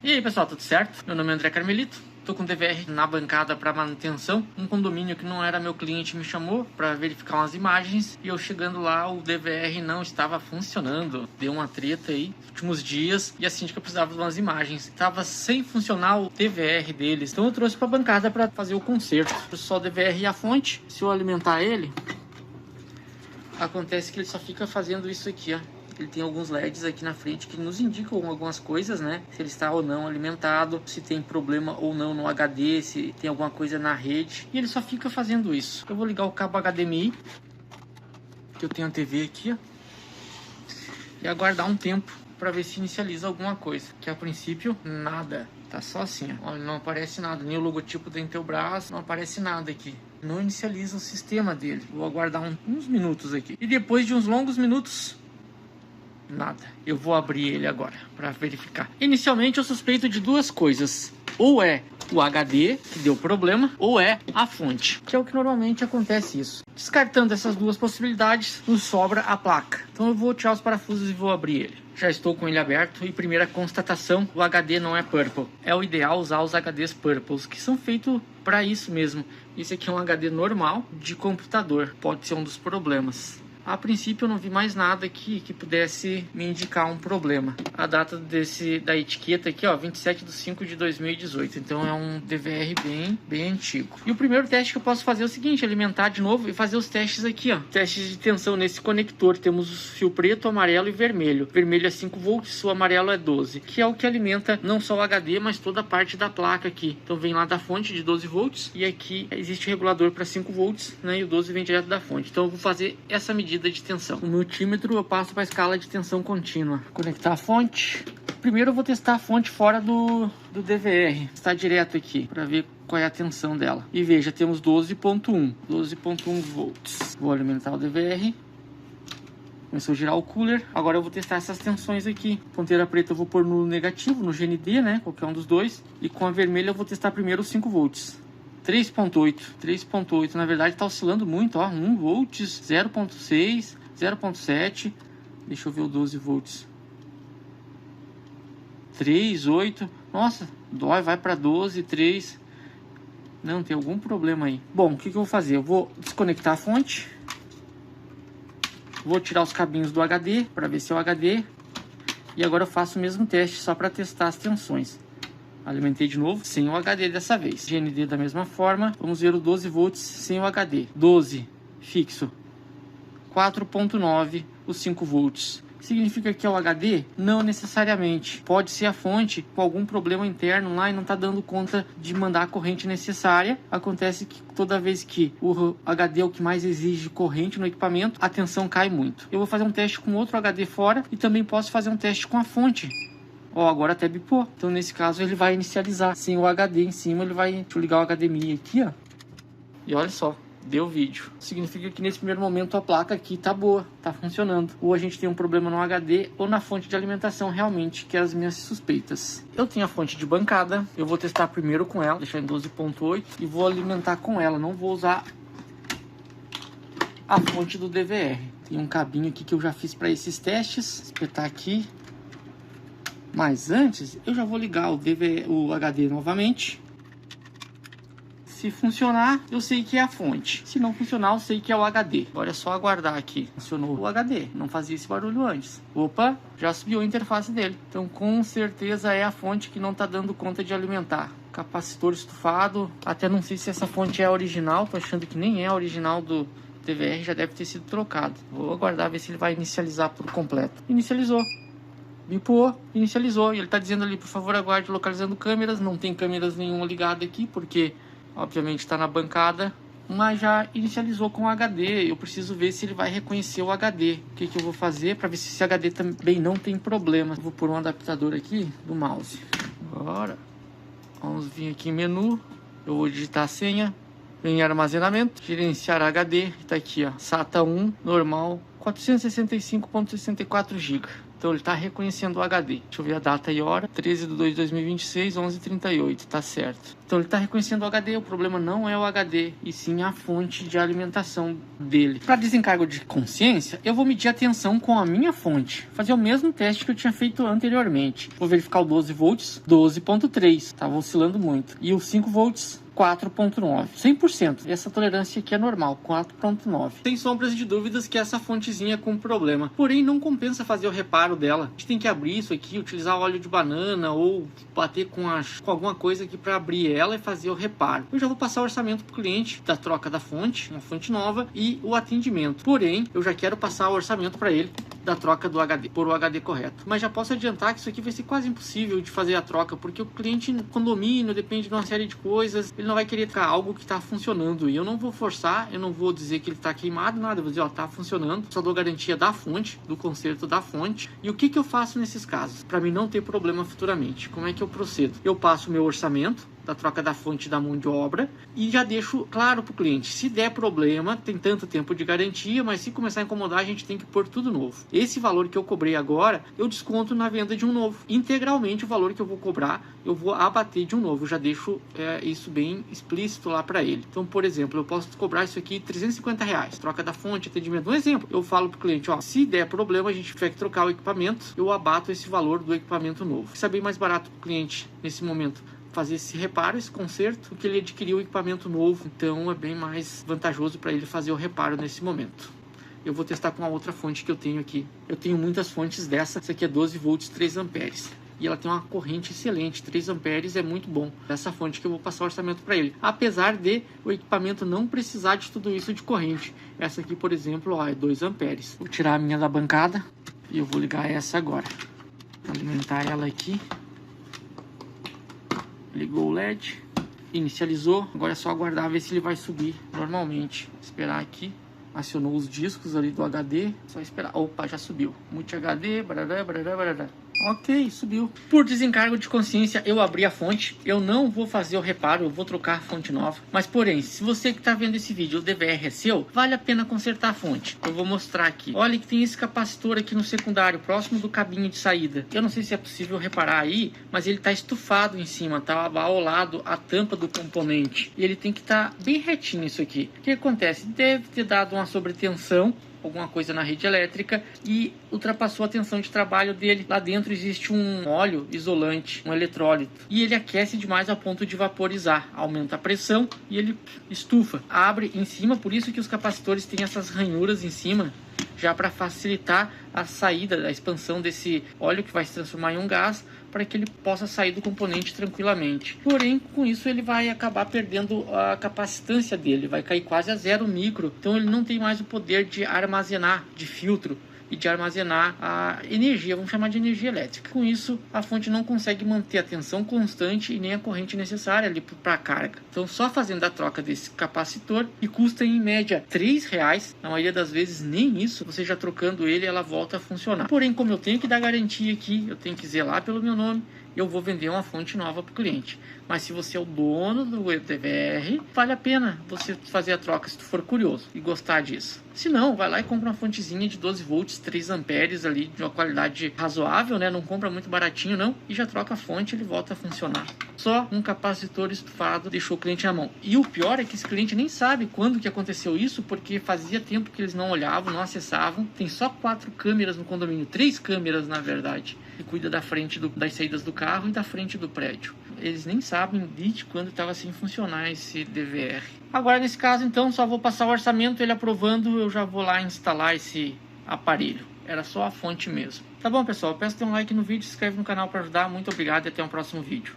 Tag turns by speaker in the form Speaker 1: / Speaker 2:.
Speaker 1: E aí pessoal, tudo certo? Meu nome é André Carmelito, tô com o DVR na bancada para manutenção. Um condomínio que não era meu cliente me chamou para verificar umas imagens e eu chegando lá o DVR não estava funcionando. Deu uma treta aí nos últimos dias e a síndica precisava de umas imagens. Estava sem funcionar o DVR deles, então eu trouxe para a bancada para fazer o conserto. Só o DVR e a fonte, se eu alimentar ele, acontece que ele só fica fazendo isso aqui, ó. Ele tem alguns LEDs aqui na frente que nos indicam algumas coisas, né? Se ele está ou não alimentado, se tem problema ou não no HD, se tem alguma coisa na rede. E ele só fica fazendo isso. Eu vou ligar o cabo HDMI, que eu tenho a TV aqui, ó, e aguardar um tempo para ver se inicializa alguma coisa. Que a princípio, nada. Tá só assim, ó. Olha, não aparece nada. Nem o logotipo da Intelbras, não aparece nada aqui. Não inicializa o sistema dele. Vou aguardar uns minutos aqui. E depois de uns longos minutos, nada. Eu vou abrir ele agora para verificar. Inicialmente eu suspeito de duas coisas. Ou é o HD que deu problema, ou é a fonte, que é o que normalmente acontece isso. Descartando essas duas possibilidades, nos sobra a placa. Então eu vou tirar os parafusos e vou abrir ele. Já estou com ele aberto e primeira constatação, o HD não é Purple. É o ideal usar os HDs Purples, que são feitos para isso mesmo. Esse aqui é um HD normal de computador, pode ser um dos problemas. A princípio eu não vi mais nada aqui que pudesse me indicar um problema. A data da etiqueta aqui, ó, 27/5/2018. Então é um DVR bem antigo. E o primeiro teste que eu posso fazer é o seguinte, alimentar de novo e fazer os testes aqui, ó. Testes de tensão nesse conector. Temos o fio preto, amarelo e vermelho. Vermelho é 5 volts, o amarelo é 12. Que é o que alimenta não só o HD, mas toda a parte da placa aqui. Então vem lá da fonte de 12 volts. E aqui existe regulador para 5 volts, né? E o 12 vem direto da fonte. Então eu vou fazer essa medida de tensão. O multímetro eu passo para a escala de tensão contínua. Conectar a fonte. Primeiro eu vou testar a fonte fora do DVR. Está direto aqui para ver qual é a tensão dela. E veja, temos 12.1 volts. Vou alimentar o DVR. Começou a girar o cooler. Agora eu vou testar essas tensões aqui. Ponteira preta eu vou pôr no negativo, no GND, né? Qualquer um dos dois. E com a vermelha eu vou testar primeiro os 5 volts. 3.8, na verdade está oscilando muito, ó, 1 volts, 0.6, 0.7, deixa eu ver o 12 volts, 3.8, nossa, dói, vai para 12, 3, não, tem algum problema aí. Bom, o que eu vou fazer? Eu vou desconectar a fonte, vou tirar os cabinhos do HD, para ver se é o HD, e agora eu faço o mesmo teste, só para testar as tensões. Alimentei de novo, sem o HD dessa vez. GND da mesma forma. Vamos ver o 12 volts sem o HD. 12, fixo. 4.9, os 5 volts. Significa que é o HD? Não necessariamente. Pode ser a fonte com algum problema interno lá e não está dando conta de mandar a corrente necessária. Acontece que toda vez que o HD é o que mais exige corrente no equipamento, a tensão cai muito. Eu vou fazer um teste com outro HD fora e também posso fazer um teste com a fonte. Ó, agora até bipou. Então nesse caso ele vai inicializar. Sem o HD em cima ele vai... Deixa eu ligar o HDMI aqui, ó. E olha só, deu vídeo. Significa que nesse primeiro momento a placa aqui tá boa, tá funcionando. Ou a gente tem um problema no HD ou na fonte de alimentação realmente, que é as minhas suspeitas. Eu tenho a fonte de bancada. Eu vou testar primeiro com ela, deixar em 12.8 e vou alimentar com ela. Não vou usar a fonte do DVR. Tem um cabinho aqui que eu já fiz para esses testes. Espetar aqui. Mas antes, eu já vou ligar o HD novamente. Se funcionar, eu sei que é a fonte. Se não funcionar, eu sei que é o HD. Agora é só aguardar aqui. Funcionou o HD. Não fazia esse barulho antes. Opa, já subiu a interface dele. Então, com certeza é a fonte que não está dando conta de alimentar. Capacitor estufado. Até não sei se essa fonte é original. Tô achando que nem é a original do DVR. Já deve ter sido trocado. Vou aguardar ver se ele vai inicializar por completo. Inicializou. Bipou, inicializou, e ele está dizendo ali, por favor aguarde localizando câmeras. Não tem câmeras nenhuma ligada aqui, porque obviamente está na bancada, mas já inicializou com o HD. Eu preciso ver se ele vai reconhecer o HD. O que eu vou fazer para ver se esse HD também não tem problema. Vou pôr um adaptador aqui do mouse. Agora, vamos vir aqui em menu, eu vou digitar a senha, em armazenamento, gerenciar HD, está aqui ó, SATA 1, normal, 465.64 GB. Então ele está reconhecendo o HD. Deixa eu ver a data e hora. 13/2/2026, 11h38. Tá certo. Então ele está reconhecendo o HD. O problema não é o HD, e sim a fonte de alimentação dele. Para desencargo de consciência, eu vou medir a tensão com a minha fonte. Fazer o mesmo teste que eu tinha feito anteriormente. Vou verificar o 12 volts, 12.3. Estava oscilando muito. E os 5 volts, 4.9, 100%. Essa tolerância aqui é normal, 4.9. Sem sombras de dúvidas que essa fontezinha é com problema. Porém, não compensa fazer o reparo dela. A gente tem que abrir isso aqui, utilizar óleo de banana ou bater com alguma coisa aqui para abrir ela e fazer o reparo. Eu já vou passar o orçamento para o cliente da troca da fonte, uma fonte nova, e o atendimento. Porém, eu já quero passar o orçamento para ele da troca do HD, por o HD correto. Mas já posso adiantar que isso aqui vai ser quase impossível de fazer a troca, porque o cliente no condomínio depende de uma série de coisas, ele não vai querer trocar algo que está funcionando, e eu não vou forçar, eu não vou dizer que ele está queimado, nada, eu vou dizer, ó, tá funcionando, só dou garantia da fonte, do conserto da fonte. E o que eu faço nesses casos? Para mim não ter problema futuramente, como é que eu procedo? Eu passo o meu orçamento da troca da fonte da mão de obra e já deixo claro para o cliente, se der problema, tem tanto tempo de garantia, mas se começar a incomodar, a gente tem que pôr tudo novo. Esse valor que eu cobrei agora, eu desconto na venda de um novo. Integralmente o valor que eu vou cobrar, eu vou abater de um novo. Eu já deixo isso bem explícito lá para ele. Então, por exemplo, eu posso cobrar isso aqui R$350, troca da fonte, atendimento. Um exemplo, eu falo para o cliente, ó, se der problema, a gente tiver que trocar o equipamento, eu abato esse valor do equipamento novo. Isso é bem mais barato para o cliente nesse momento fazer esse reparo, esse conserto, porque ele adquiriu o equipamento novo, então é bem mais vantajoso para ele fazer o reparo nesse momento. Eu vou testar com a outra fonte que eu tenho aqui. Eu tenho muitas fontes dessa, essa aqui é 12 volts, 3 amperes. E ela tem uma corrente excelente, 3 amperes é muito bom. Essa fonte que eu vou passar o orçamento para ele. Apesar de o equipamento não precisar de tudo isso de corrente. Essa aqui, por exemplo, ó, é 2 amperes. Vou tirar a minha da bancada e eu vou ligar essa agora. Vou alimentar ela aqui. Ligou o LED, inicializou, agora é só aguardar ver se ele vai subir normalmente. Esperar aqui, acionou os discos ali do HD, só esperar. Opa, já subiu. Multi HD, barará, barará, barará. Ok, subiu. Por desencargo de consciência, eu abri a fonte. Eu não vou fazer o reparo, eu vou trocar a fonte nova. Mas porém, se você que está vendo esse vídeo, o DVR é seu, vale a pena consertar a fonte. Eu vou mostrar aqui. Olha que tem esse capacitor aqui no secundário, próximo do cabinho de saída. Eu não sei se é possível reparar aí, mas ele está estufado em cima, tá ao lado a tampa do componente. E ele tem que estar bem retinho isso aqui. O que acontece? Deve ter dado uma sobretensão, alguma coisa na rede elétrica, e ultrapassou a tensão de trabalho dele. Lá dentro existe um óleo isolante, um eletrólito, e ele aquece demais a ponto de vaporizar, aumenta a pressão e ele estufa, abre em cima. Por isso que os capacitores têm essas ranhuras em cima, já para facilitar a saída, a expansão desse óleo que vai se transformar em um gás, para que ele possa sair do componente tranquilamente. Porém, com isso ele vai acabar perdendo a capacitância dele, vai cair quase a 0 micro, então ele não tem mais o poder de armazenar, de filtro e de armazenar a energia, vamos chamar de energia elétrica. Com isso, a fonte não consegue manter a tensão constante e nem a corrente necessária ali para a carga. Então, só fazendo a troca desse capacitor, que custa em média R$3, na maioria das vezes nem isso, você já trocando ele, ela volta a funcionar. Porém, como eu tenho que dar garantia aqui, eu tenho que zelar pelo meu nome, eu vou vender uma fonte nova para o cliente. Mas se você é o dono do DVR, vale a pena você fazer a troca se tu for curioso e gostar disso. Se não, vai lá e compra uma fontezinha de 12 volts, 3 amperes ali, de uma qualidade razoável, né? Não compra muito baratinho não, e já troca a fonte e ele volta a funcionar. Só um capacitor estufado deixou o cliente na mão. E o pior é que esse cliente nem sabe quando que aconteceu isso, porque fazia tempo que eles não olhavam, não acessavam. Tem só 4 câmeras no condomínio, 3 câmeras na verdade, que cuida da frente das saídas do carro e da frente do prédio. Eles nem sabem de quando estava sem funcionar esse DVR. Agora nesse caso então só vou passar o orçamento, ele aprovando, eu já vou lá instalar esse aparelho. Era só a fonte mesmo. Tá bom pessoal, peço que dê um like no vídeo, se inscreve no canal para ajudar. Muito obrigado e até o próximo vídeo.